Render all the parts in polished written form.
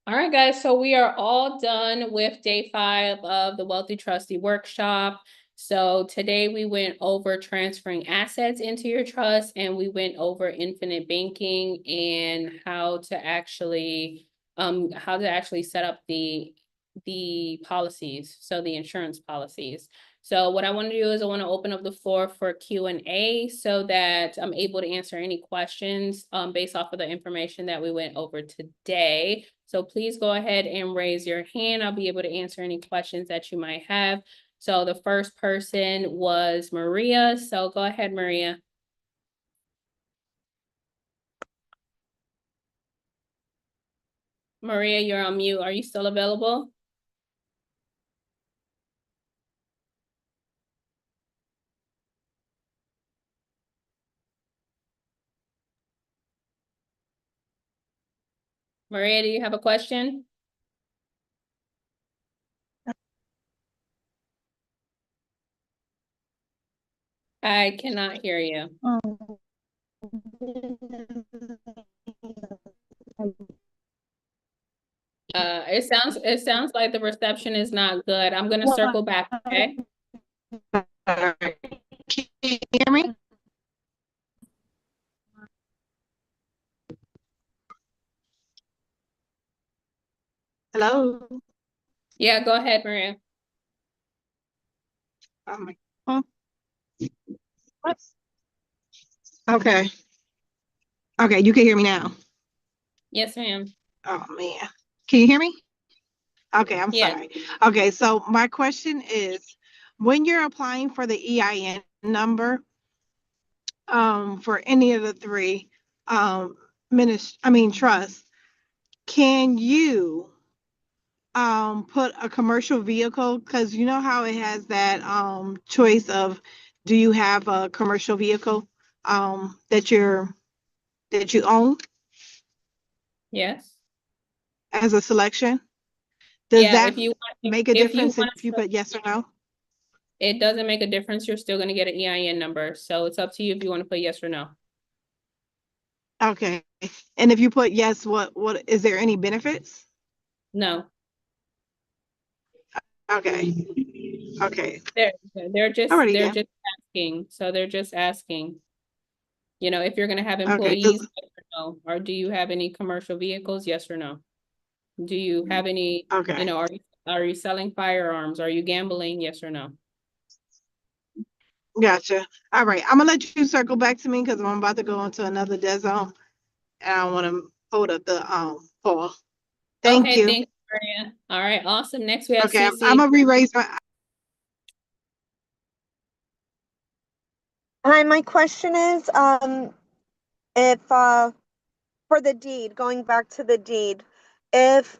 All right, guys, so we are all done with day 5 of the Wealthy Trustee Workshop. So today we went over transferring assets into your trust, and we went over infinite banking and how to actually set up the policies, so the insurance policies. So what I want to do is I want to open up the floor for Q&A so that I'm able to answer any questions based off of the information that we went over today. So please go ahead and raise your hand. I'll be able to answer any questions that you might have. So the first person was Maria. So go ahead, Maria. Maria, you're on mute. Are you still available? Maria, do you have a question? I cannot hear you. It sounds like the reception is not good. I'm gonna circle back, okay? Can you hear me? Hello? Yeah, go ahead, Maria. Oh my, huh? What? Okay. Okay, you can hear me now. Yes, ma'am. Oh man. Can you hear me? Okay, I'm Yes. sorry. Okay, so my question is, when you're applying for the EIN number, for any of the three trusts, can you put a commercial vehicle? Because you know how it has that choice of, do you have a commercial vehicle that you own Yes. as a selection? Does Yeah, that make a if you difference want if you to, put yes or no? it doesn't make a difference. You're still gonna get an EIN number. So it's up to you if you want to put yes or no. Okay. And if you put yes, what is there any benefits? No. Okay. Okay. They're Alrighty they're then. just asking. So they're just asking, if you're gonna have Okay. employees, yes or no, or do you have any commercial vehicles, yes or no? Do you have any, Okay. are you selling firearms? Are you gambling, yes or no? Gotcha. All right. I'm gonna let you circle back to me because I'm about to go into another dead zone and I want to hold up the poll. Thank Okay, you. thanks, Maria. All right, awesome. Next we have Okay, I'm Cece. gonna re-raise my. Hi, my question is, if for the deed, going back to the deed, if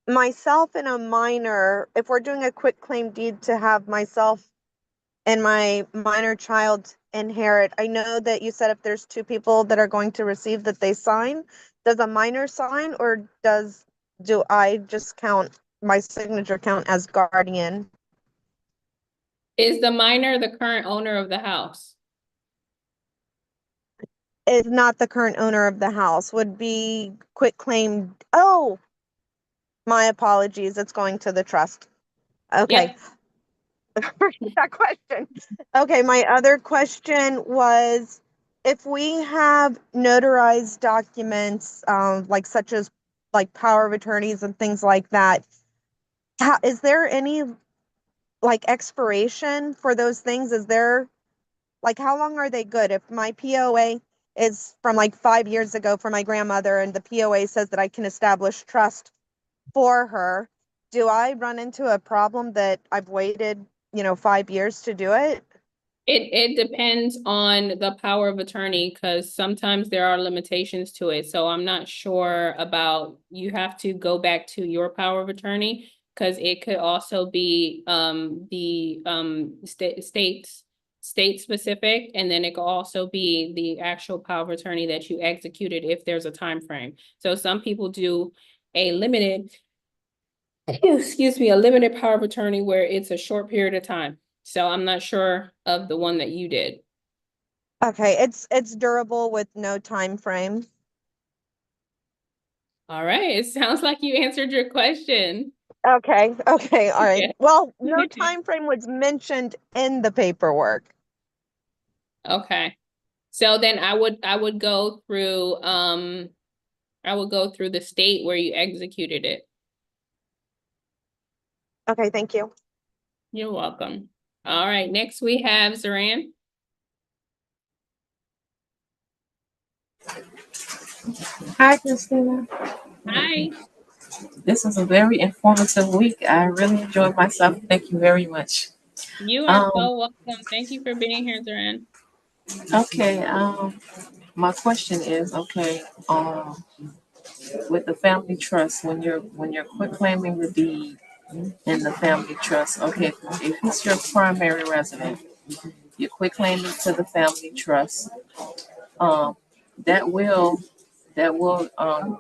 myself and a minor, if we're doing a quick claim deed to have myself and my minor child inherit, I know that you said if there's two people that are going to receive that they sign, does a minor sign, or do I just count my signature count as guardian? Is the minor the current owner of the house? Is not the current owner of the house, would be quit claim. Oh, my apologies. It's going to the trust. Okay. Yep. That question. Okay. My other question was, if we have notarized documents, like such as like power of attorneys and things like that, is there any like expiration for those things? Is there like, how long are they good? If my POA is from like 5 years ago for my grandmother and the POA says that I can establish trust for her, do I run into a problem that I've waited, 5 years to do it? It depends on the power of attorney because sometimes there are limitations to it. So I'm not sure about, you have to go back to your power of attorney because it could also be the state specific, and then it could also be the actual power of attorney that you executed if there's a time frame. So some people do a limited, excuse me, a limited power of attorney where it's a short period of time. So I'm not sure of the one that you did. Okay, it's durable with no time frame. All right. It sounds like you answered your question. Okay, okay, all right. Yeah. Well, no time frame was mentioned in the paperwork. Okay. So then I would go through the state where you executed it. Okay, thank you. You're welcome. All right, next we have Zoran. Hi, Christina. Hi. This was a very informative week. I really enjoyed myself. Thank you very much. You are Um, so welcome. Thank you for being here, Zoran. okay, my question is, okay, with the family trust, when you're quit claiming the deed in the family trust, okay, if it's your primary resident, you quit claiming to the family trust, um, that will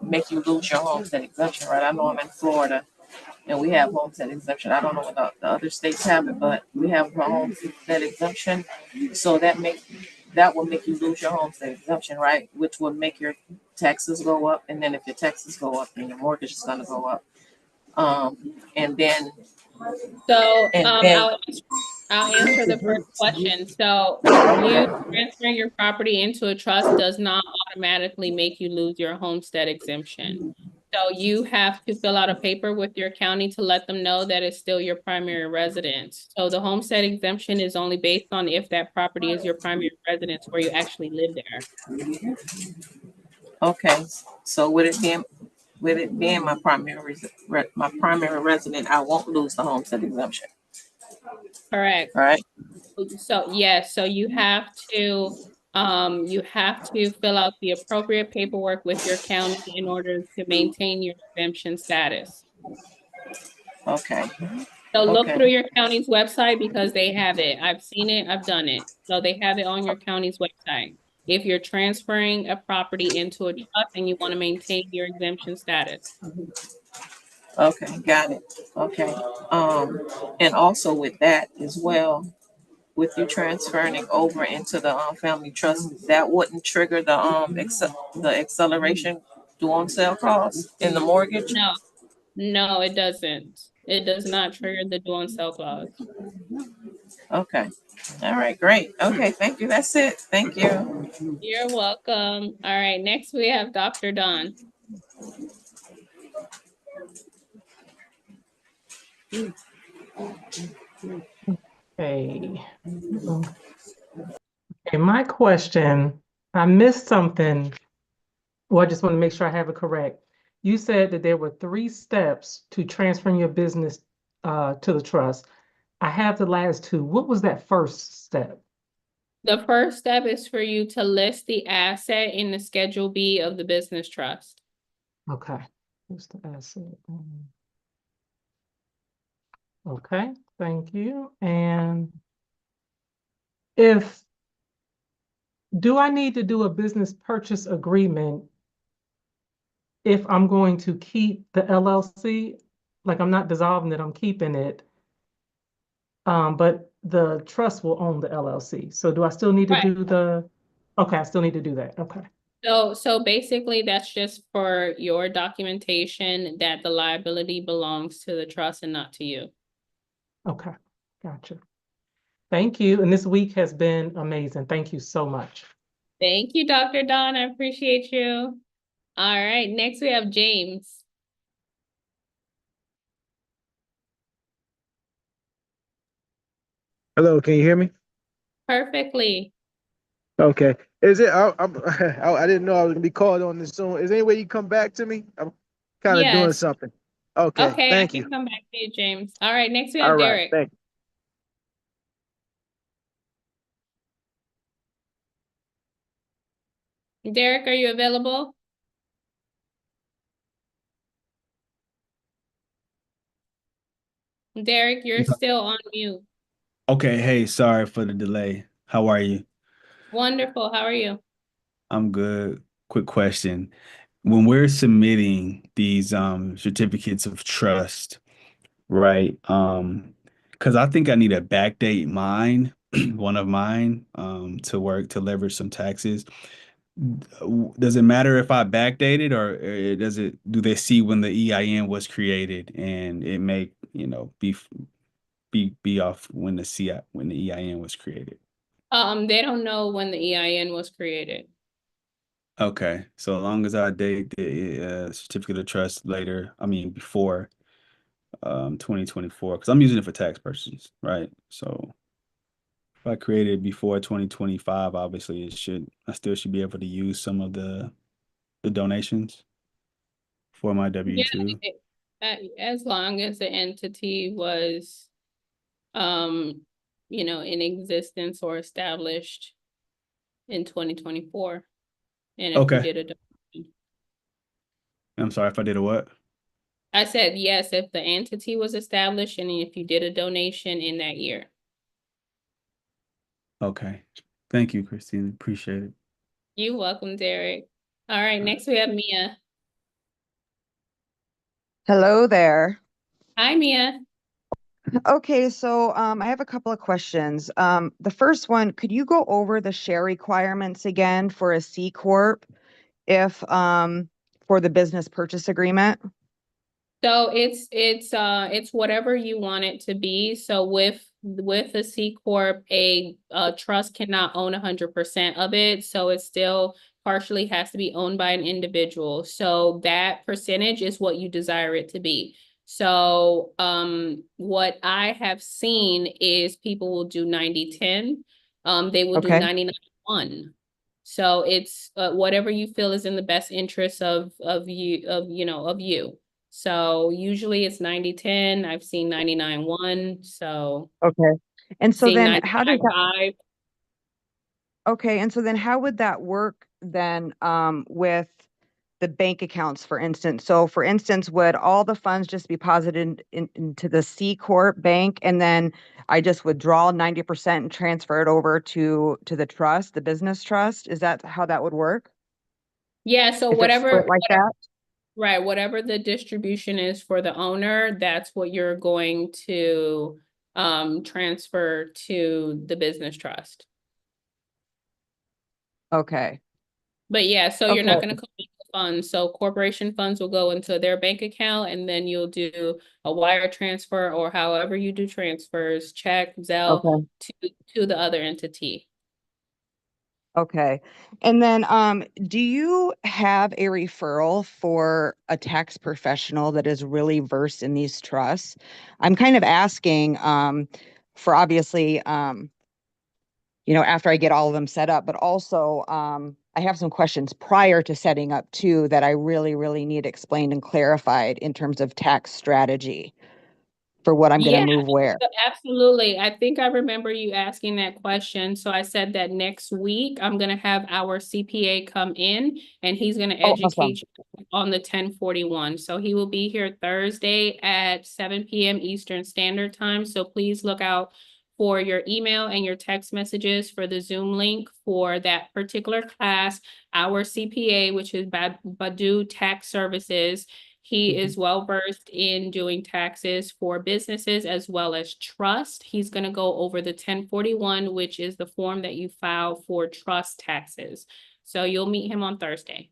make you lose your homestead exemption, right? I know I'm in Florida and we have homestead exemption. I don't know what the other states have it, but we have a homestead exemption. So that will make you lose your homestead exemption, right? Which will make your taxes go up, and then if your taxes go up, then your mortgage is going to go up. And then So and then I'll answer the first question. So you transferring your property into a trust does not automatically make you lose your homestead exemption. So you have to fill out a paper with your county to let them know that it's still your primary residence. So the homestead exemption is only based on if that property is your primary residence where you actually live there. okay, so with it being my primary resident, I won't lose the homestead exemption, Correct. right? So yes, so you have to fill out the appropriate paperwork with your county in order to maintain your exemption status. Okay, So look through okay, your county's website because they have it. I've seen it, I've done it. So they have it on your county's website. If you're transferring a property into a trust and you want to maintain your exemption status. okay, got it. Okay, and also with that as well, with you transferring it over into the family trust, that wouldn't trigger the acceleration due on sale clause in the mortgage. No, no, it doesn't. It does not trigger the due on sale clause. Okay, all right, great. Okay, thank you. That's it. Thank you. You're welcome. All right, next we have Dr. Don. Hey, okay, my question, I missed something. Well, I just want to make sure I have it correct. You said that there were 3 steps to transferring your business to the trust. I have the last 2. What was that first step? The first step is for you to list the asset in the Schedule B of the business trust. Okay. What's the asset? Okay, thank you. And if, do I need to do a business purchase agreement if I'm going to keep the LLC? Like I'm not dissolving it, I'm keeping it. But the trust will own the LLC. So do I still need to Right. do okay, I still need to do that. Okay. So basically that's just for your documentation that the liability belongs to the trust and not to you. Okay. Gotcha. Thank you. And this week has been amazing. Thank you so much. Thank you, Dr. Don. I appreciate you. All right, next we have James. Hello, can you hear me? Perfectly. Okay. Is it? I didn't know I was gonna be called on this soon. Is there any way you come back to me? I'm kind of doing Yes. something. Okay. Okay, I Thank can you. come back to you, James. All right, next we All have right. Derek. Thank Derek, are you available? Derek, you're Yeah. still on mute. Okay, hey, sorry for the delay. How are you? Wonderful. How are you? I'm good. Quick question. When we're submitting these certificates of trust, right? Because I think I need to backdate mine, one of mine, to leverage some taxes. Does it matter if I backdate it, or do they see when the EIN was created and it may, be off when when the EIN was created? They don't know when the EIN was created. Okay, so as long as I date the certificate of trust before 2024, because I'm using it for tax purposes, right? So if I created it before 2025, obviously I still should be able to use some of the donations for my Yeah, W-2. as long as the entity was, um, in existence or established in 2024. And if you Okay. did a donation. I'm sorry, if I did a what? I said yes, if the entity was established and if you did a donation in that year. Okay. Thank you, Christine. Appreciate it. You're welcome, Derek. All right, next we have Mia. Hello there. Hi, Mia. Okay, so I have a couple of questions. The first one, could you go over the share requirements again for a C corp if for the business purchase agreement? So it's whatever you want it to be. So with a C corp, a trust cannot own 100% of it. So it still partially has to be owned by an individual. So that percentage is what you desire it to be. So what I have seen is people will do 90-10. They will do Okay. 99-1. So it's whatever you feel is in the best interest of you. So usually it's 90-10. I've seen 99-1. So Okay. And so seen then how does that 95. okay, and so then how would that work then with the bank accounts, for instance? So for instance, would all the funds just be posited into the C Corp bank and then I just withdraw 90% and transfer it over to the trust, the business trust? Is that how that would work? Yeah, so If it's split like that? right, whatever the distribution is for the owner, that's what you're going to transfer to the business trust. Okay. But yeah, so you're not Okay. going to collect the funds. So corporation funds will go into their bank account and then you'll do a wire transfer or however you do transfers, check, Zelle Okay. to the other entity. Okay. And then do you have a referral for a tax professional that is really versed in these trusts? I'm kind of asking for obviously after I get all of them set up, but also I have some questions prior to setting up too that I really, really need explained and clarified in terms of tax strategy for what I'm going to Yeah, move where. absolutely. I think I remember you asking that question. So I said that next week I'm going to have our CPA come in and he's going to Oh, awesome. educate you on the 1041. So he will be here Thursday at 7 p.m. Eastern Standard Time. So please look out for your email and your text messages for the Zoom link for that particular class. Our CPA, which is Badu Tax Services. He is well versed in doing taxes for businesses as well as trust. He's going to go over the 1041, which is the form that you file for trust taxes. So you'll meet him on Thursday.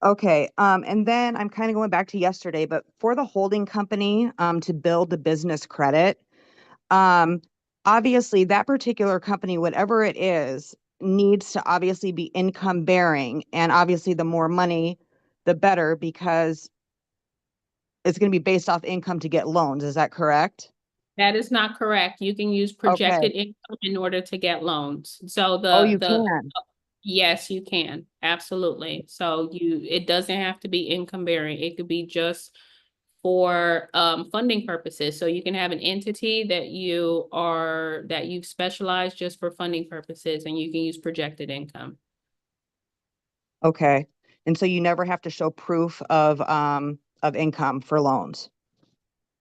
Okay. And then I'm kind of going back to yesterday, but for the holding company to build the business credit, obviously that particular company, whatever it is, needs to obviously be income bearing. And obviously the more money, the better, because it's going to be based off income to get loans. Is that correct? That is not correct. You can use Okay. projected income in order to get loans. So Oh, you can. yes, you can. Absolutely. So it doesn't have to be income bearing. It could be just for funding purposes. So you can have an entity that you've specialized just for funding purposes and you can use projected income. Okay. And so you never have to show proof of income for loans.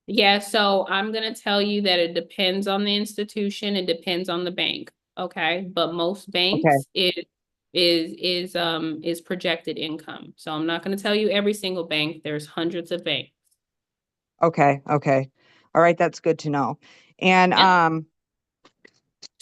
Yeah, so I'm gonna tell you that it depends on the institution, it depends on the bank, okay? But most banks is projected income. So I'm not gonna tell you every single bank, there's hundreds of banks. Okay. Okay. All right. That's good to know. And Yep.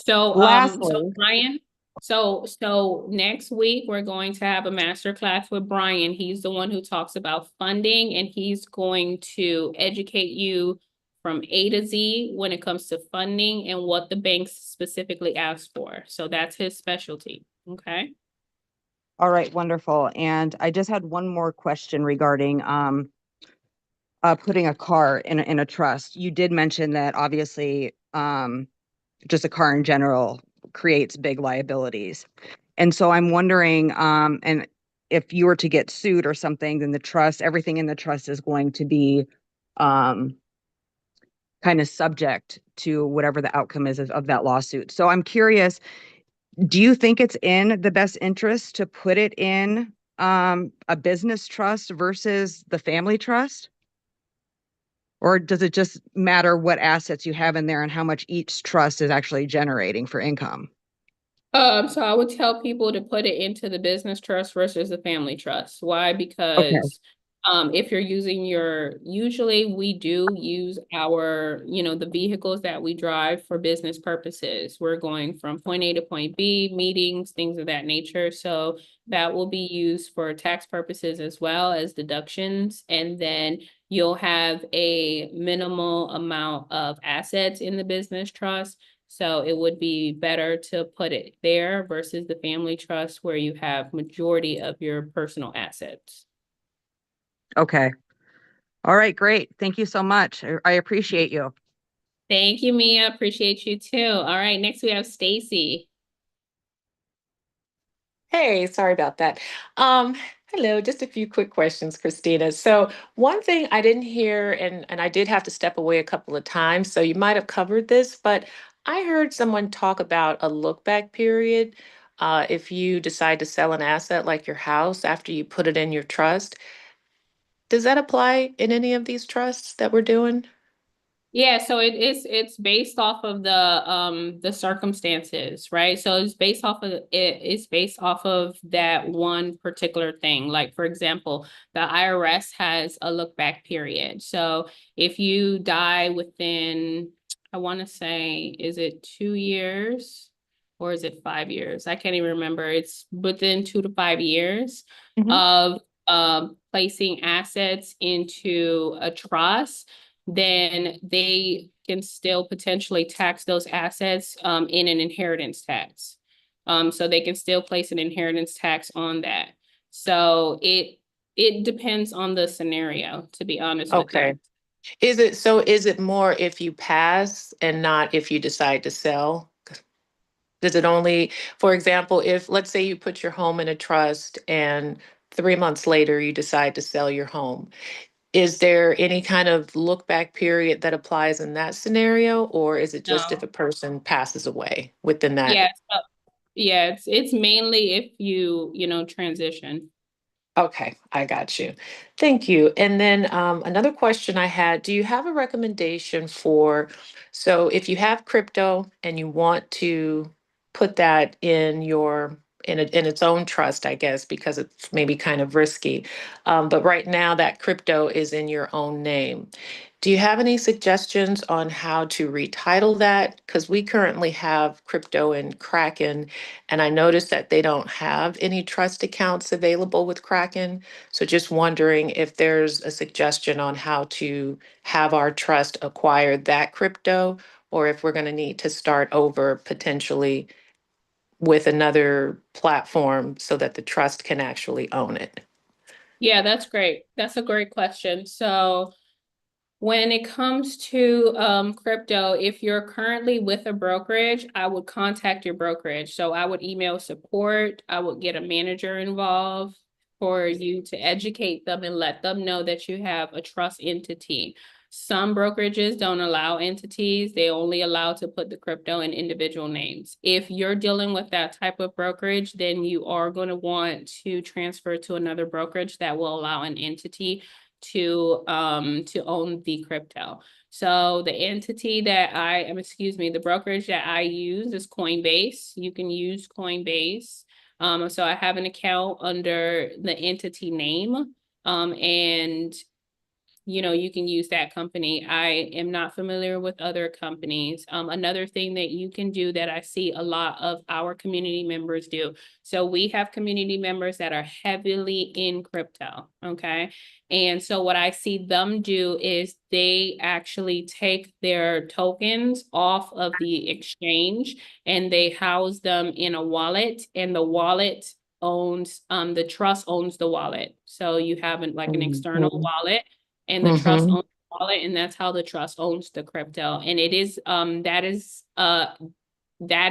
So lastly, Ryan, So next week, we're going to have a master class with Brian. He's the one who talks about funding, and he's going to educate you from A to Z when it comes to funding and what the banks specifically ask for. So that's his specialty, okay? All right, wonderful. And I just had one more question regarding putting a car in a trust. You did mention that obviously just a car in general creates big liabilities. And so I'm wondering, and if you were to get sued or something, then the trust, everything in the trust is going to be kind of subject to whatever the outcome is of that lawsuit. So I'm curious, do you think it's in the best interest to put it in a business trust versus the family trust? Or does it just matter what assets you have in there and how much each trust is actually generating for income? So I would tell people to put it into the business trust versus the family trust. Why? Okay. Because if you're using usually we do use our, the vehicles that we drive for business purposes. We're going from point A to point B, meetings, things of that nature. So that will be used for tax purposes as well as deductions. And then you'll have a minimal amount of assets in the business trust. So it would be better to put it there versus the family trust where you have majority of your personal assets. Okay. All right, great. Thank you so much. I appreciate you. Thank you, Mia. Appreciate you too. All right, next we have Stacy. Hey, sorry about that. Um, Hello, just a few quick questions, Christina. So one thing I didn't hear, and I did have to step away a couple of times, so you might have covered this, but I heard someone talk about a look back period. If you decide to sell an asset like your house after you put it in your trust, does that apply in any of these trusts that we're doing? Yeah, so it's based off of the circumstances, right? So it's based off of that one particular thing. Like for example, the IRS has a look back period. So if you die within, I want to say, is it 2 years or is it 5 years? I can't even remember. It's within 2 to 5 years Mhm. of placing assets into a trust, then they can still potentially tax those assets in an inheritance tax. So they can still place an inheritance tax on that. So it depends on the scenario, to be honest with you. Okay. Is it more if you pass and not if you decide to sell? Does it only, for example, if let's say you put your home in a trust and 3 months later you decide to sell your home, is there any kind of look back period that applies in that scenario, or is it just if No. a person passes away within that? Yeah. Yeah, it's mainly if you transition. Okay, I got you. Thank you. And then another question I had, do you have a recommendation for, so if you have crypto and you want to put that in in its own trust, I guess, because it's maybe kind of risky. But right now that crypto is in your own name. Do you have any suggestions on how to retitle that? Because we currently have crypto in Kraken, and I noticed that they don't have any trust accounts available with Kraken. So just wondering if there's a suggestion on how to have our trust acquire that crypto, or if we're going to need to start over potentially with another platform so that the trust can actually own it. Yeah, that's great. That's a great question. So when it comes to crypto, if you're currently with a brokerage, I would contact your brokerage. So I would email support. I would get a manager involved for you to educate them and let them know that you have a trust entity. Some brokerages don't allow entities. They only allow to put the crypto in individual names. If you're dealing with that type of brokerage, then you are going to want to transfer to another brokerage that will allow an entity to own the crypto. So the the brokerage that I use is Coinbase. You can use Coinbase. So I have an account under the entity name. And you can use that company. I am not familiar with other companies. Another thing that you can do that I see a lot of our community members do. So we have community members that are heavily in crypto, okay? And so what I see them do is they actually take their tokens off of the exchange and they house them in a wallet, and the wallet owns, the trust owns the wallet. So you have an external wallet, and the trust owns the wallet, and that's how the trust owns the crypto. And it is, that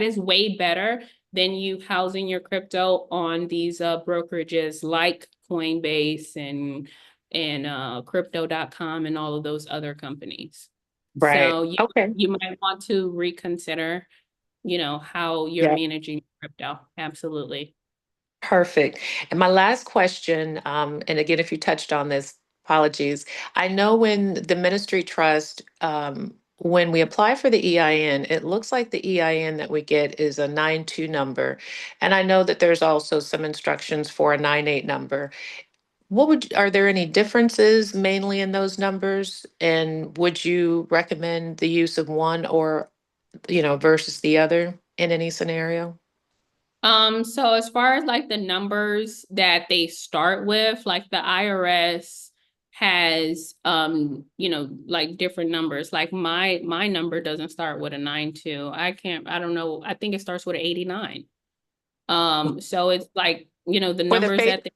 is way better than you housing your crypto on these brokerages like Coinbase and crypto.com and all of those other companies. Right. So Okay. you might want to reconsider, how you're Yeah. managing crypto. Absolutely. Perfect. And my last question, and again, if you touched on this, apologies. I know when the ministry trust, when we apply for the EIN, it looks like the EIN that we get is a 92 number. And I know that there's also some instructions for a 98 number. Are there any differences mainly in those numbers? And would you recommend the use of one or, versus the other in any scenario? So as far as like the numbers that they start with, like the IRS has like different numbers. Like my number doesn't start with a 92. I don't know. I think it starts with an 89. So it's like, the For the numbers faith, that they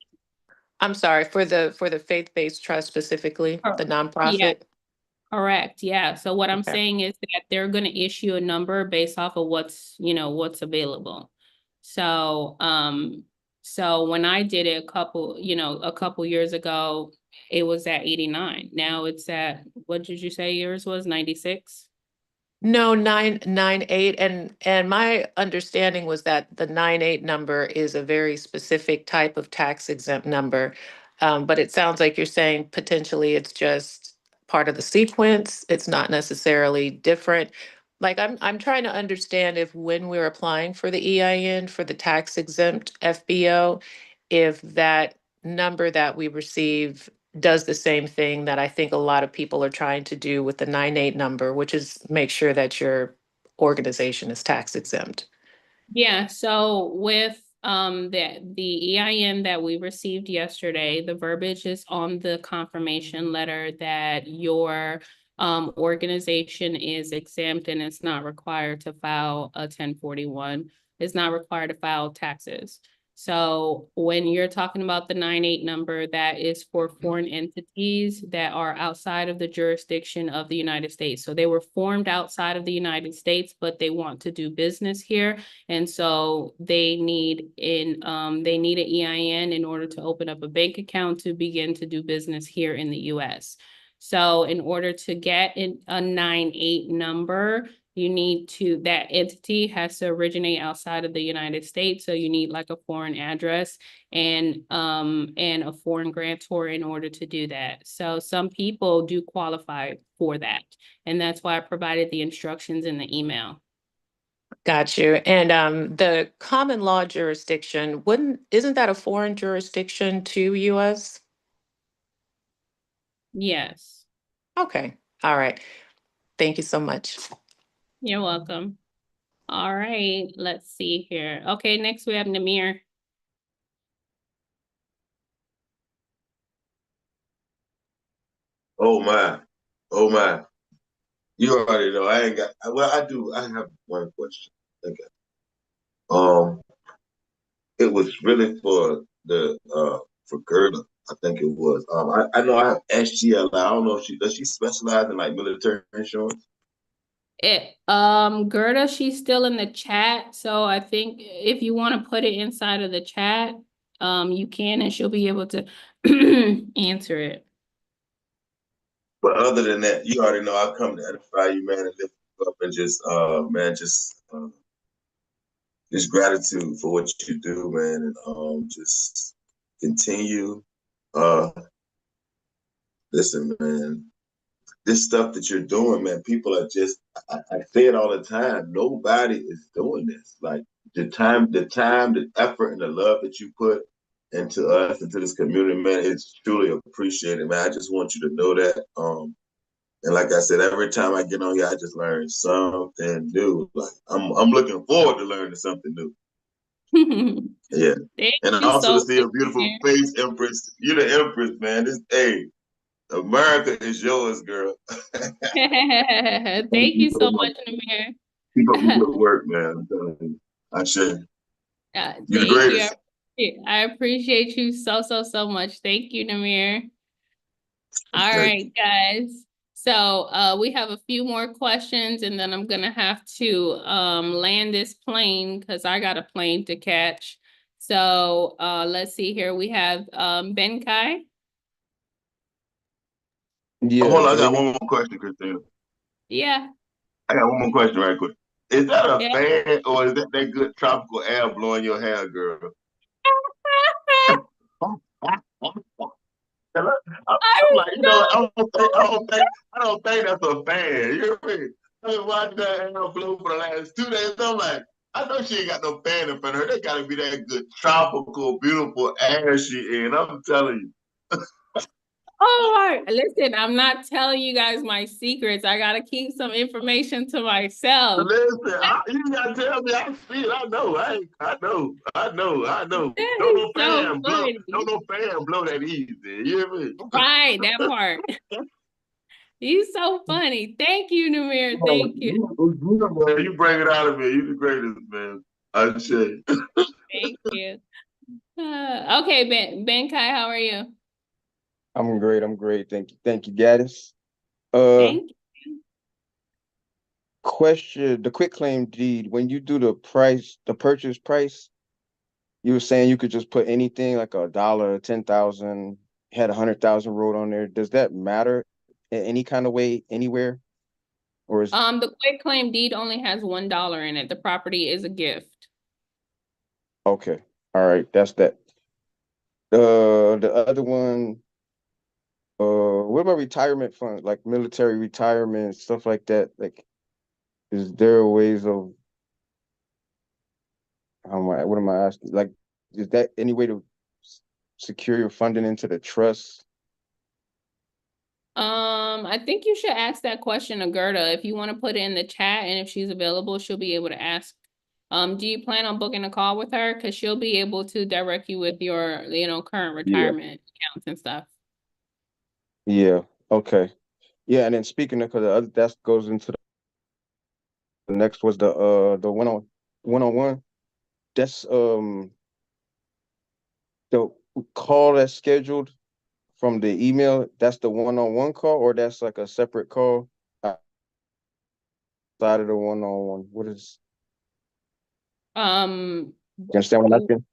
I'm sorry, for the faith-based trust specifically, the yeah. nonprofit? Correct. Yeah. So what I'm Okay. saying is that they're going to issue a number based off of what's available. So, so when I did it a couple years ago, it was at 89. Now it's at, what did you say yours was, 96? No, 998, and my understanding was that the 98 number is a very specific type of tax exempt number. But it sounds like you're saying potentially it's just part of the sequence. It's not necessarily different. Like I'm trying to understand if when we're applying for the EIN for the tax exempt FBO, if that number that we receive does the same thing that I think a lot of people are trying to do with the 98 number, which is make sure that your organization is tax exempt. Yeah, so with the EIN that we received yesterday, the verbiage is on the confirmation letter that your organization is exempt and it's not required to file a 1041. It's not required to file taxes. So when you're talking about the 98 number, that is for foreign entities that are outside of the jurisdiction of the United States. So they were formed outside of the United States, but they want to do business here. And so they need an EIN in order to open up a bank account to begin to do business here in the US. So in order to get a 98 number, that entity has to originate outside of the United States. So you need like a foreign address and a foreign grantor in order to do that. So some people do qualify for that. And that's why I provided the instructions in the email. Got you. And the common law jurisdiction, isn't that a foreign jurisdiction to US? Yes. Okay. All right. Thank you so much. You're welcome. All right, let's see here. Okay, next we have Namir. Oh my. Oh my. You already know. I ain't got well, I do. I have one question. Okay. Um, it was really for the for Gerda, I think it was. I know I have SGL. I don't know if she specialize in like military insurance? Gerda, she's still in the chat, so I think if you want to put it inside of the chat, you can, and she'll be able to answer it. But other than that, you already know I come to edify you, man, and lift you up and just man, just gratitude for what you do, man, and just continue. Uh Listen, man, this stuff that you're doing, man, people are just, I say it all the time, nobody is doing this. Like the time, the effort and the love that you put and to us and to this community, man. It's truly appreciated, man. I just want you to know that. And like I said, every time I get on here, I just learn something new. Like I'm looking forward to learning something new. Yeah. Thank And you also to so see much, a beautiful Namir. face, Empress. You're the Empress, man. Hey, America is yours, girl. Thank Thank you you so so much. much, Namir. Keep up the good work, man. I'm telling you. I should. You're the Thank you. greatest. I appreciate you so, so, so much. Thank you, Namir. All Thank right, guys. So we have a few more questions and then I'm gonna have to land this plane because I got a plane to catch. So let's see here. We have Ben Kai. Yeah, Hold you on, I can hear got me? one more question, Christina. Yeah. I got one more question right quick. Is that a Yeah. fan or is that good tropical air blowing your hair, girl? I'm I'm like, I don't think that's a fan. You hear me? I've been watching that air blow for the last 2 days. I'm like, I know she ain't got no fan in front of her. They gotta be that good tropical, beautiful air she in. I'm telling you. Oh my, listen, I'm not telling you guys my secrets. I gotta keep some information to myself. Listen, you gotta tell me. I see it. I know. I know. That Don't is no so fan blow. funny. Don't no fan blow that easy. You hear me? Right, that part. You so funny. Thank you, Namir. Oh, Thank you. man, you bring it out of me. You the greatest, man. I say. Thank you. Okay, Ben Kai, how are you? I'm great. I'm great. Thank you, Gaddis. Uh, Thank you. Question: the quick claim deed. When you do the purchase price, you were saying you could just put anything like $1, 10,000, had 100,000 wrote on there. Does that matter in any kind of way anywhere, or is The quick claim deed only has $1 in it. The property is a gift. okay? All right, that's that. The other one. What about retirement funds, like military retirement, stuff like that? Like, is there ways of what am I asking? Like, is that any way to secure your funding into the trust? I think you should ask that question to Gerda. If you want to put it in the chat and if she's available, she'll be able to ask. Do you plan on booking a call with her? Because she'll be able to direct you with your, current Yeah. retirement accounts and stuff. Yeah. Okay. Yeah. And then speaking of, because that goes into the next was the one on one. That's the call that's scheduled from the email. That's the one-on-one call, or that's like a separate call outside of the one-on-one. What is? Um, You understand what I'm asking?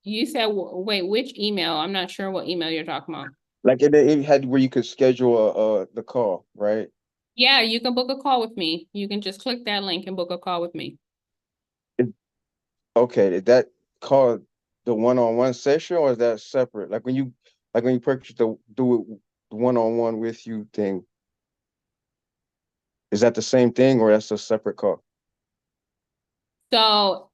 you said, wait, which email? I'm not sure what email you're talking about. Like it had where you could schedule the call, right? Yeah, you can book a call with me. You can just click that link and book a call with me. Okay, is that called the one-on-one session, or is that separate? Like when you purchase the do it one-on-one with you thing, is that the same thing or that's a separate call? So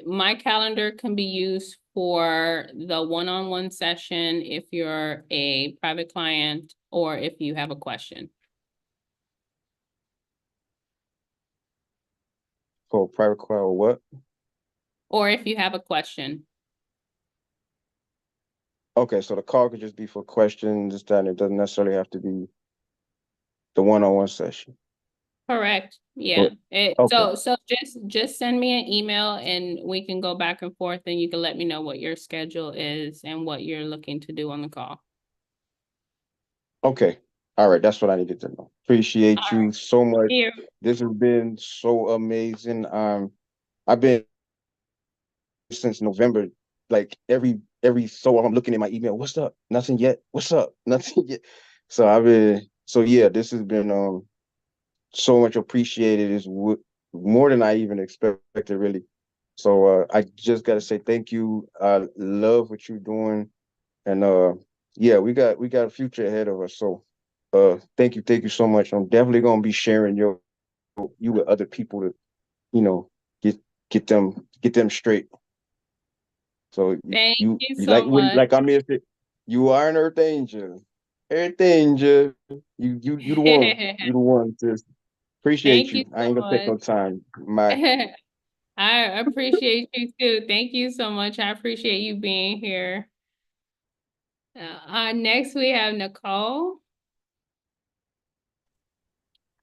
my calendar can be used for the one-on-one session if you're a private client or if you have a question. For a private call or what? Or if you have a question. Okay, so the call could just be for questions, that it doesn't necessarily have to be the one-on-one session. Correct. Yeah. Okay. So just send me an email and we can go back and forth and you can let me know what your schedule is and what you're looking to do on the call. Okay. All right, that's what I needed to know. Appreciate All you so much. Here. This has been so amazing. I've been since November, like every so I'm looking at my email. What's up? Nothing yet. What's up? Nothing yet. So yeah, this has been so much appreciated. Is more than I even expected, really. So I just gotta say thank you. I love what you're doing, and yeah, we got a future ahead of us. So thank you so much. I'm definitely gonna be sharing you with other people to you know get get them straight. So Thank you like so when much. I missed it, you are an Earth Angel. Earth Angel. You the one. You the one, sis. Appreciate Thank you you. I so ain't gonna take much. no time. My I appreciate you too. Thank you so much. I appreciate you being here. Next we have Nicole.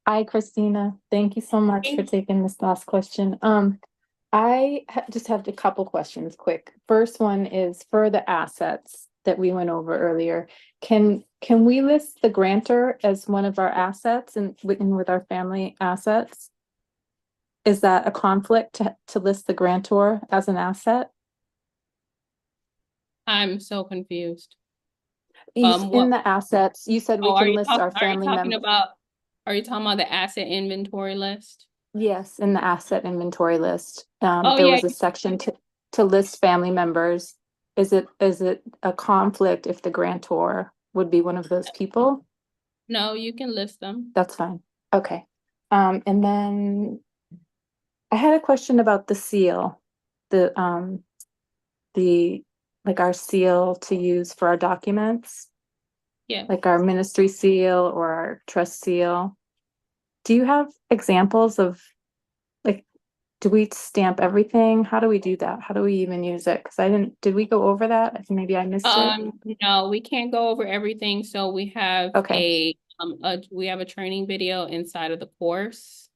Hi, Christina. Thank you so much for taking this last question. Just have a couple questions quick. First one is for the assets that we went over earlier. Can we list the grantor as one of our assets and with our family assets? Is that a conflict to list the grantor as an asset? I'm so confused. In What, the assets, you said we are can you list our are you family talking members. about, are you talking about the asset inventory list? Yes, in the asset inventory list. Oh, There yeah. was a section to list family members. Is it a conflict if the grantor would be one of those people? No, you can list them. That's fine. Okay. And then I had a question about the seal, the like our seal to use for our documents, Yeah. like our ministry seal or our trust seal. Do you have examples of, like, do we stamp everything? How do we do that? How do we even use it? Because did we go over that? I think maybe I missed it. No, we can't go over everything. So we have Okay. we have a training video inside of the course.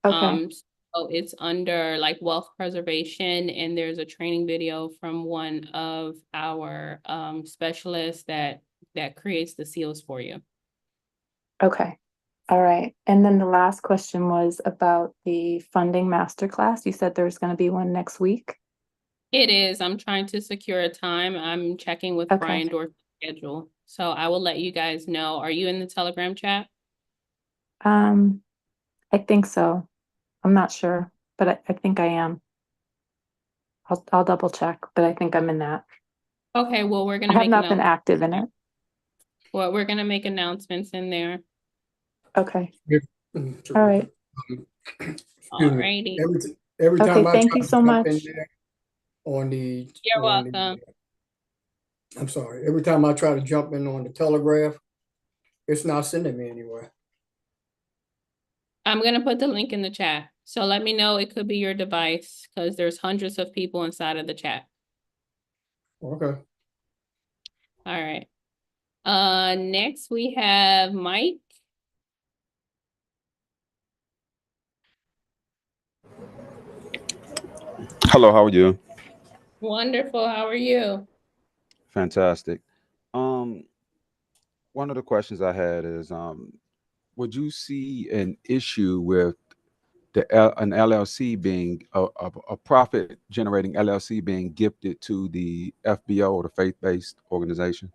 Okay. So it's under like wealth preservation, and there's a training video from one of our specialists that creates the seals for you. Okay. All right. And then the last question was about the funding masterclass. You said there's going to be one next week. It is. I'm trying to secure a time. I'm checking with Okay. Brian Dorf's schedule. So I will let you guys know. Are you in the Telegram chat? I think so. I'm not sure, but I think I am. I'll double check, but I think I'm in that. Okay, well, we're I gonna have make not been active in it. well, we're gonna make announcements in there. Okay. All All right. Alrighty. Every time Okay, I thank try you to so jump in much. there on the You're welcome. I'm sorry. Every time I try to jump in on the Telegraph, it's not sending me anywhere. I'm gonna put the link in the chat. So let me know. It could be your device because there's hundreds of people inside of the chat. Okay. All right. Next we have Mike. Hello, how are you? Wonderful. How are you? Fantastic. Um, One of the questions I had is, would you see an issue with an LLC being a profit generating LLC being gifted to the FBO or the faith-based organization?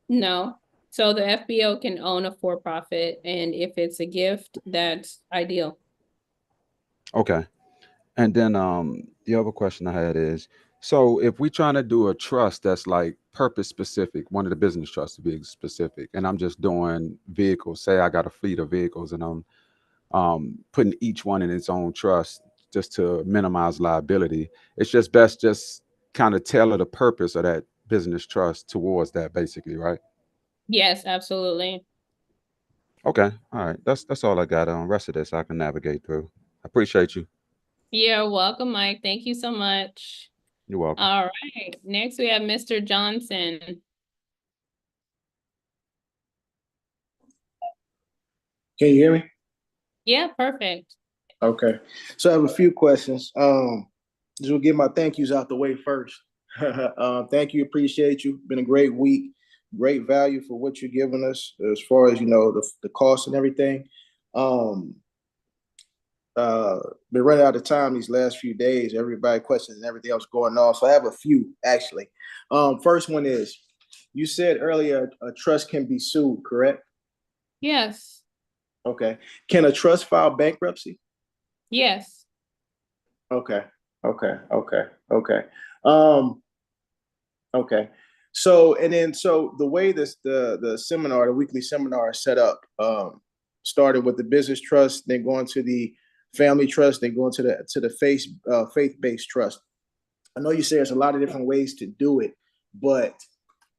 No. So the FBO can own a for-profit, and if it's a gift, that's ideal. Okay. And then the other question I had is, so if we're trying to do a trust that's like purpose specific, one of the business trusts to be specific, and I'm just doing vehicles, say I got a fleet of vehicles and I'm putting each one in its own trust just to minimize liability. It's just best just kind of tailor the purpose of that business trust towards that, basically, right? Yes, absolutely. Okay, all right. That's all I got on. Rest of this I can navigate through. I appreciate you. You're welcome, Mike. Thank you so much. You're welcome. All right. Next we have Mr. Johnson. Can you hear me? Yeah, perfect. Okay. So I have a few questions. Just will get my thank yous out the way first. Thank you, appreciate you. Been a great week, great value for what you're giving us as far as the cost and everything. Been running out of time these last few days. Everybody questions and everything else going on. So I have a few actually. First one is, you said earlier a trust can be sued, correct? Yes. Okay. Can a trust file bankruptcy? Yes. Okay. Um, okay. So the way the seminar, the weekly seminar is set up, started with the business trust, then going to the family trust, then going to the faith-based trust. I know you say there's a lot of different ways to do it, but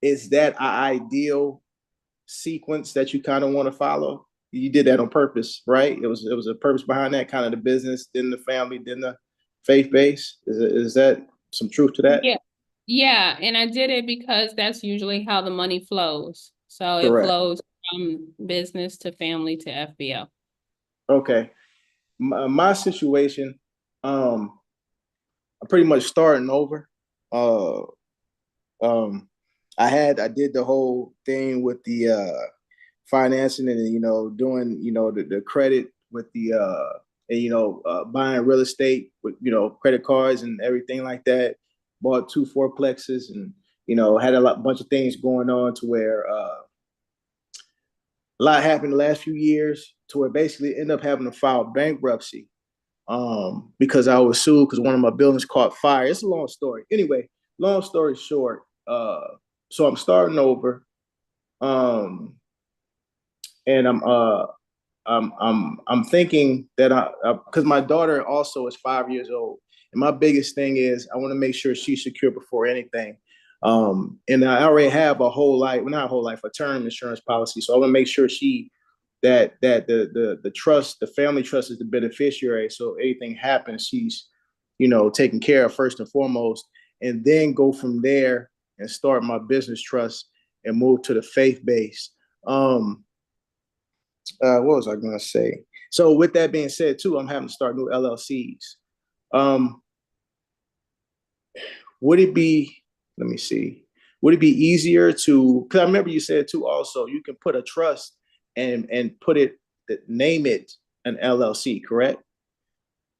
is that an ideal sequence that you kind of want to follow? You did that on purpose, right? It was a purpose behind that, kind of the business, then the family, then the faith base. Is that some truth to that? Yeah. Yeah, and I did it because that's usually how the money flows. So it Correct. flows from business to family to FBO. Okay. My situation, I'm pretty much starting over. I did the whole thing with the financing and doing the credit with the and buying real estate with credit cards and everything like that. Bought 2 fourplexes and had a bunch of things going on to where a lot happened the last few years to where basically ended up having to file bankruptcy because I was sued because one of my buildings caught fire. It's a long story. Anyway, long story short, so I'm starting over, and I'm thinking that because my daughter also is 5 years old, and my biggest thing is I want to make sure she's secure before anything. And I already have a whole life, well, not a whole life, a term insurance policy. So I want to make sure that the trust, the family trust, is the beneficiary. So anything happens, she's taken care of first and foremost, and then go from there and start my business trust and move to the faith base. What was I going to say? So with that being said, too, I'm having to start new LLCs. Would it be? Let me see. Would it be easier to? Because I remember you said too. Also, you can put a trust and put it, name it an LLC, correct?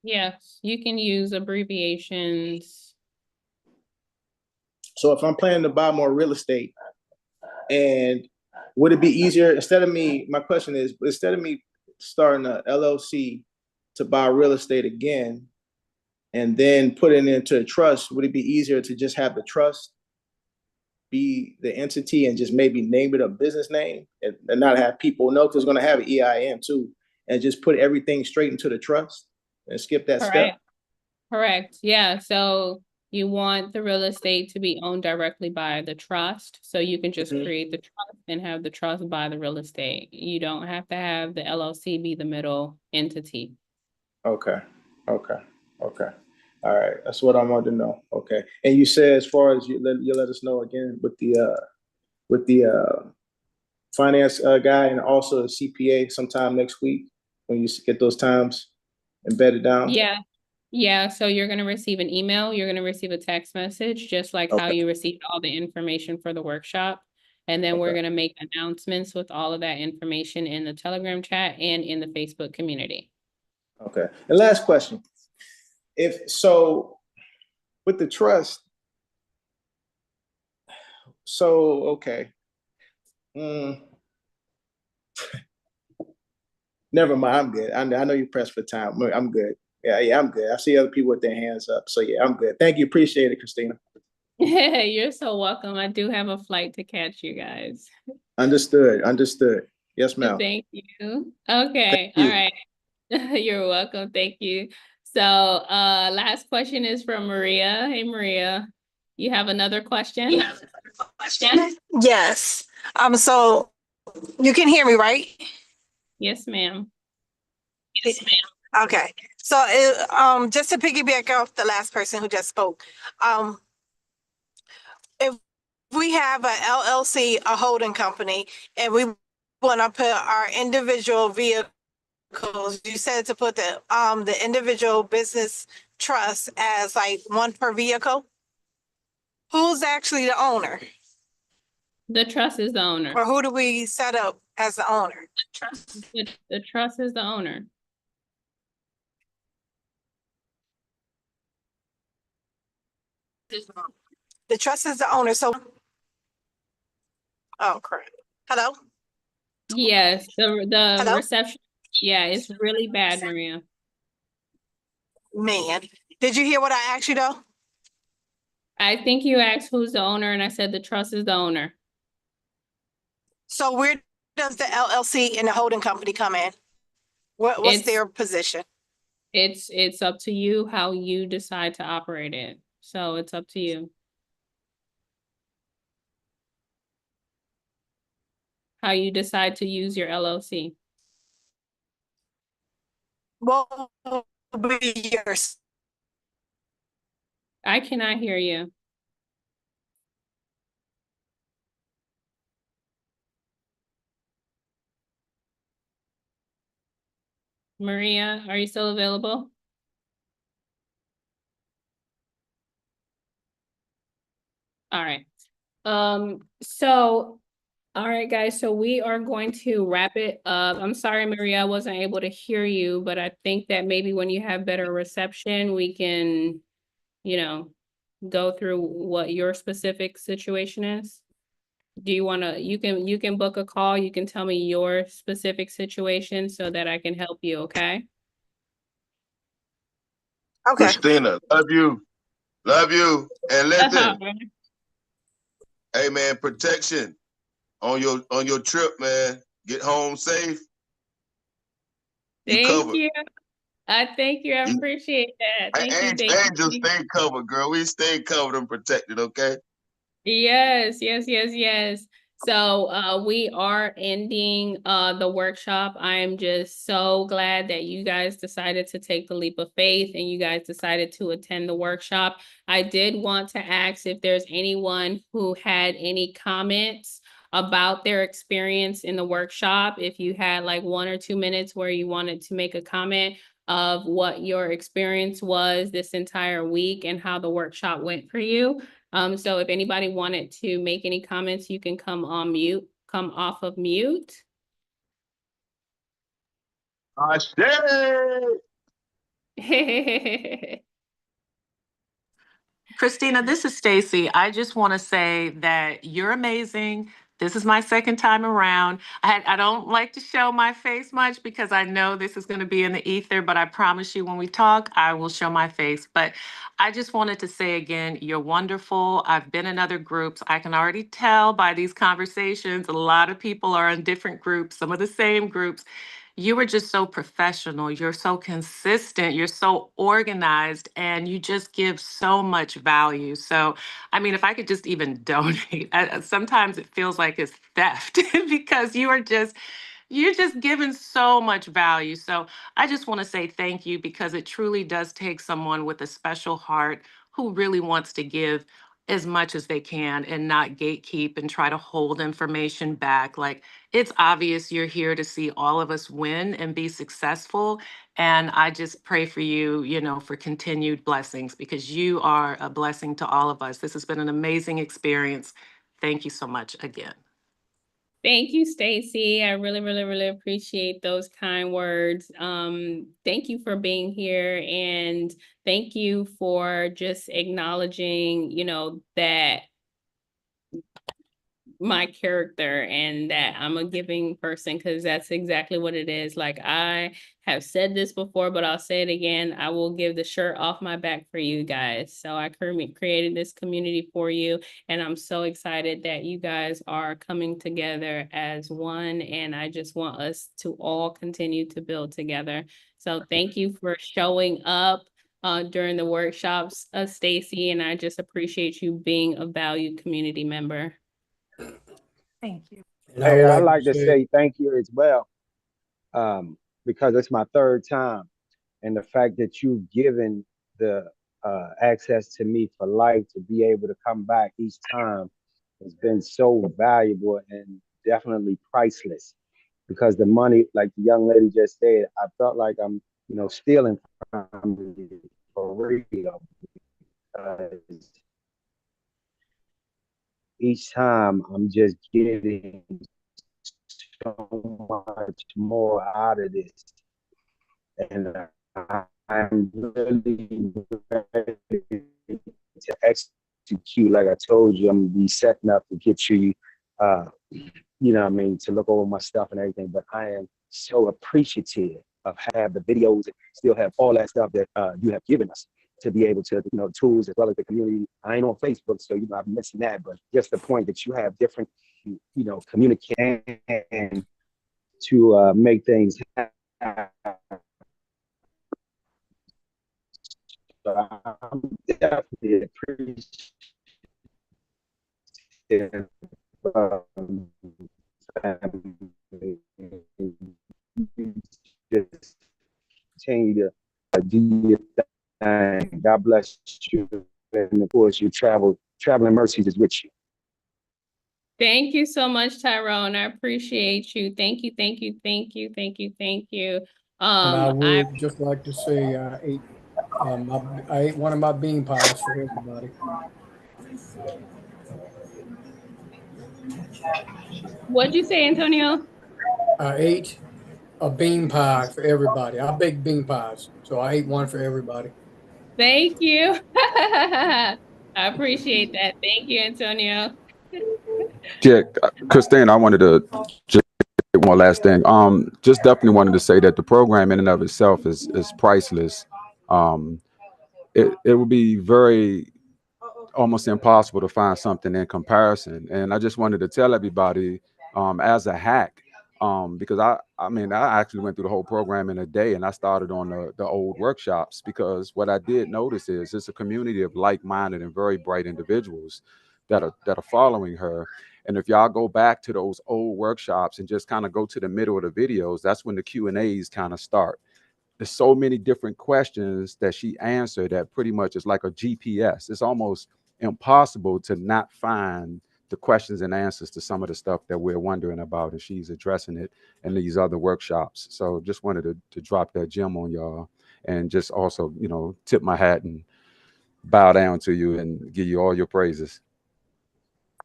Yes, you can use abbreviations. So if I'm planning to buy more real estate, and would it be easier my question is, instead of me starting a LLC to buy real estate again and then put it into a trust, would it be easier to just have the trust be the entity and just maybe name it a business name and not have people know, because it's going to have an EIN too, and just put everything straight into the trust and skip that step? Correct. Yeah. So you want the real estate to be owned directly by the trust. So you can just create the trust and have the trust buy the real estate. You don't have to have the LLC be the middle entity. Okay. All right. That's what I wanted to know. Okay. And you said, as far as you let us know again with the finance guy and also the CPA sometime next week when you get those times embedded down. Yeah. Yeah. So you're going to receive an email. You're going to receive a text message, just like how you received all the information for the workshop. And then we're going to make announcements with all of that information in the Telegram chat and in the Facebook community. Okay. And last question. With the trust, okay. Never mind. I'm good. I know you're pressed for time. I'm good. Yeah, I'm good. I see other people with their hands up. So yeah, I'm good. Thank you. Appreciate it, Christina. You're so welcome. I do have a flight to catch, you guys. Understood. Yes, ma'am. Thank you. Okay. Thank you. All right. You're welcome. Thank you. So last question is from Maria. Hey, Maria, you have another question? Yes. So you can hear me, right? Yes, ma'am. Okay. So just to piggyback off the last person who just spoke, if we have a LLC, a holding company, and we want to put our individual vehicles, you said to put the individual business trust as like one per vehicle. Who's actually the owner? The trust is the owner. Or who do we set up as the owner? The trust is the owner. The trust is the owner. So, oh crap. Hello? Yes, the Hello? reception. Yeah, it's really bad, Maria. Man, did you hear what I asked you though? I think you asked who's the owner, and I said the trust is the owner. So where does the LLC and the holding company come in? What's their position? It's up to you how you decide to operate it. So it's up to you. How you decide to use your LLC. What will be yours? I cannot hear you. Maria, are you still available? All right. All right, guys, so we are going to wrap it up. I'm sorry, Maria, I wasn't able to hear you, but I think that maybe when you have better reception, we can, you know, go through what your specific situation is. Do you want to, you can book a call, you can tell me your specific situation so that I can help you, okay? Okay. Christina, love you, and listen. Hey man, protection on your trip, man. Get home safe. You Thank covered. you. I thank you. I You, appreciate that. Thank you. Thank Angel, you. stay covered, girl. We stay covered and protected, okay? Yes, yes, yes, yes. So we are ending the workshop. I am just so glad that you guys decided to take the leap of faith and you guys decided to attend the workshop. I did want to ask if there's anyone who had any comments about their experience in the workshop. If you had like 1 or 2 minutes where you wanted to make a comment of what your experience was this entire week and how the workshop went for you. So if anybody wanted to make any comments, you can come on mute, come off of mute. Christina, this is Stacy. I just want to say that you're amazing. This is my second time around. I don't like to show my face much because I know this is going to be in the ether, but I promise you when we talk, I will show my face. But I just wanted to say again, you're wonderful. I've been in other groups. I can already tell by these conversations, a lot of people are in different groups, some of the same groups. You were just so professional. You're so consistent. You're so organized, and you just give so much value. So, I mean, if I could just even donate, sometimes it feels like it's theft because you're just giving so much value. So I just want to say thank you because it truly does take someone with a special heart who really wants to give as much as they can and not gatekeep and try to hold information back. Like, it's obvious you're here to see all of us win and be successful. And I just pray for you, for continued blessings because you are a blessing to all of us. This has been an amazing experience. Thank you so much again. Thank you, Stacy. I really, really, really appreciate those kind words. Thank you for being here and thank you for just acknowledging, that my character and that I'm a giving person because that's exactly what it is. Like I have said this before, but I'll say it again. I will give the shirt off my back for you guys. So I created this community for you and I'm so excited that you guys are coming together as one and I just want us to all continue to build together. So thank you for showing up during the workshops, Stacy, and I just appreciate you being a valued community member. Thank you. Hey, I'd like to say thank you as well, because it's my third time, and the fact that you've given the access to me for life to be able to come back each time has been so valuable and definitely priceless. Because the money, like the young lady just said, I felt like I'm, stealing from you for real. Because each time I'm just getting so much more out of this. And I'm really ready to execute. Like I told you, I'm gonna be setting up to get you, to look over my stuff and everything. But I am so appreciative of have the videos, still have all that stuff that you have given us to be able to, tools as well as the community. I ain't on Facebook, so I'm missing that. But just the point that you have different, communication to make things happen. I'm definitely appreciative of family. Just continue to do your thing. God bless you. And of course, traveling mercies is with you. Thank you so much, Tyrone. I appreciate you. Thank you, thank you, thank you, thank you, thank you. And I I would just like to say I ate one of my bean pies for everybody. What'd you say, Antonio? I ate a bean pie for everybody. I bake bean pies, so I ate one for everybody. Thank you. I appreciate that. Thank you, Antonio. Yeah, Christine, I wanted to just one last thing. Just definitely wanted to say that the program in and of itself is priceless. Um, it would be very almost impossible to find something in comparison. And I just wanted to tell everybody, as a hack, because I mean, I actually went through the whole program in a day, and I started on the old workshops, because what I did notice is it's a community of like-minded and very bright individuals that are following her. And if y'all go back to those old workshops and just kind of go to the middle of the videos, that's when the Q&As kind of start. There's so many different questions that she answered that pretty much is like a GPS. It's almost impossible to not find the questions and answers to some of the stuff that we're wondering about, and she's addressing it in these other workshops. So just wanted to drop that gem on y'all, and just also, tip my hat and bow down to you and give you all your praises.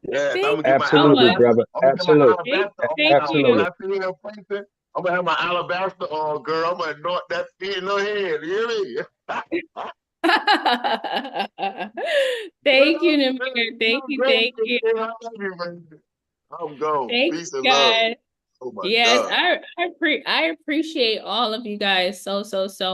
Yes, I'm Thank gonna get my you so Absolutely, much. alabaster. brother. I'm gonna get my Absolutely. alabaster. Thank When Absolutely. you. I see her preaching, I'm gonna have my alabaster on, girl. I'm gonna anoint that feet in her head. You hear me? Thank you, Namir. Thank you, thank you. I love you, man. I'm gone. Thank Peace you, and love. guys. Oh my Yes, God. I appreciate all of you guys so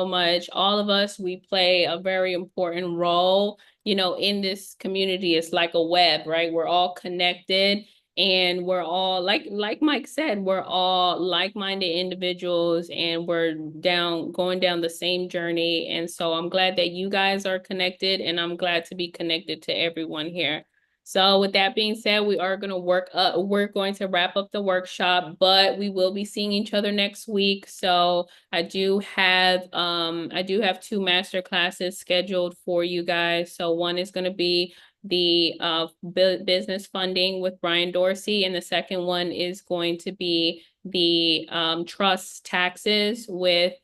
much. All of us, we play a very important role, in this community. It's like a web, right? We're all connected, and we're all like Mike said, we're all like-minded individuals, and we're going down the same journey. And so I'm glad that you guys are connected, and I'm glad to be connected to everyone here. So with that being said, we are going to we're going to wrap up the workshop, but we will be seeing each other next week. So I do have two master classes scheduled for you guys. So one is going to be the business funding with Brian Dorsey, and the second one is going to be the trust taxes with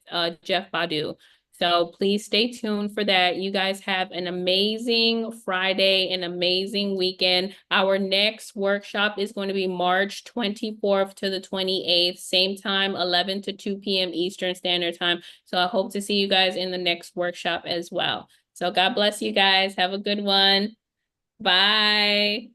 Jeff Badu. So please stay tuned for that. You guys have an amazing Friday, an amazing weekend. Our next workshop is going to be March 24th to the 28th, same time, 11 to 2 p.m. Eastern Standard Time. So I hope to see you guys in the next workshop as well. So God bless you guys. Have a good one. Bye.